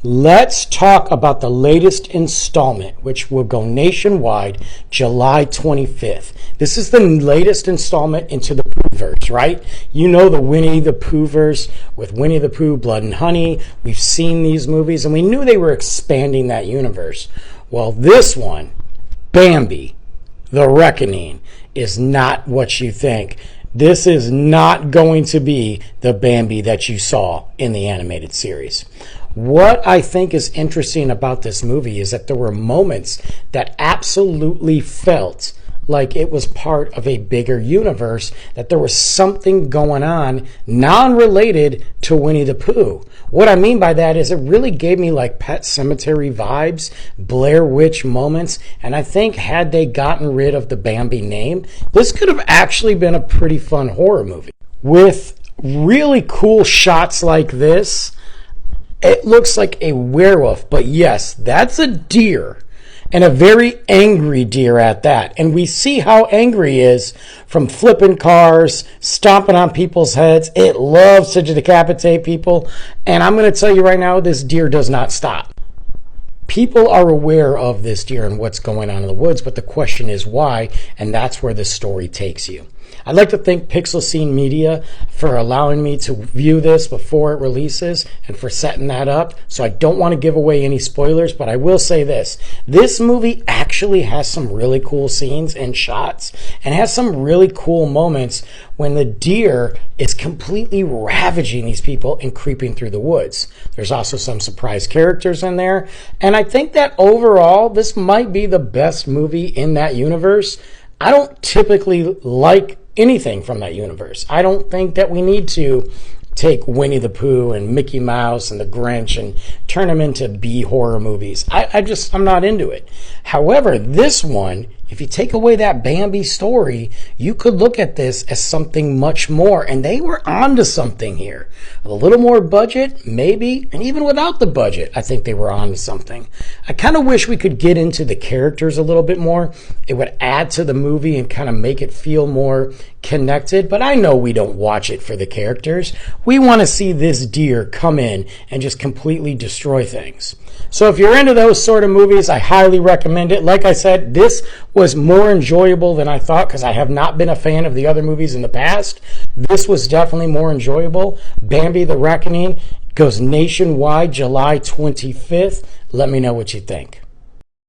Let's talk about the latest installment, which will go nationwide July 25th. This is the latest installment into the Poohverse, right? You know the Winnie the Poohverse with Winnie the Pooh, Blood and Honey. We've seen these movies, and we knew they were expanding that universe. Well, this one, Bambi, The Reckoning, is not what you think. This is not going to be the Bambi that you saw in the animated series. What I think is interesting about this movie is that there were moments that absolutely felt like it was part of a bigger universe, that there was something going on non-related to Winnie the Pooh. What I mean by that is it really gave me like Pet Sematary vibes, Blair Witch moments, and I think had they gotten rid of the Bambi name, this could have actually been a pretty fun horror movie. With really cool shots like this, it looks like a werewolf, but yes, that's a deer. And a very angry deer at that. And we see how angry he is from flipping cars, stomping on people's heads. It loves to decapitate people. And I'm going to tell you right now, this deer does not stop. People are aware of this deer and what's going on in the woods, but the question is why, and that's where the story takes you. I'd like to thank Pixel Scene Media for allowing me to view this before it releases and for setting that up. So I don't want to give away any spoilers, but I will say this. This movie actually has some really cool scenes and shots and has some really cool moments when the deer is completely ravaging these people and creeping through the woods. There's also some surprise characters in there. And I think that overall, this might be the best movie in that universe. I don't typically like anything from that universe. I don't think that we need to take Winnie the Pooh and Mickey Mouse and the Grinch and turn them into B horror movies. I'm not into it. However, this one, if you take away that Bambi story, you could look at this as something much more. And they were onto something here. A little more budget, maybe, and even without the budget, I think they were onto something. I kind of wish we could get into the characters a little bit more. It would add to the movie and kind of make it feel more connected. But I know we don't watch it for the characters. We want to see this deer come in and just completely destroy things. So if you're into those sort of movies, I highly recommend it. Like I said, this was more enjoyable than I thought because I have not been a fan of the other movies in the past. This was definitely more enjoyable. Bambi the Reckoning goes nationwide July 25th. Let me know what you think.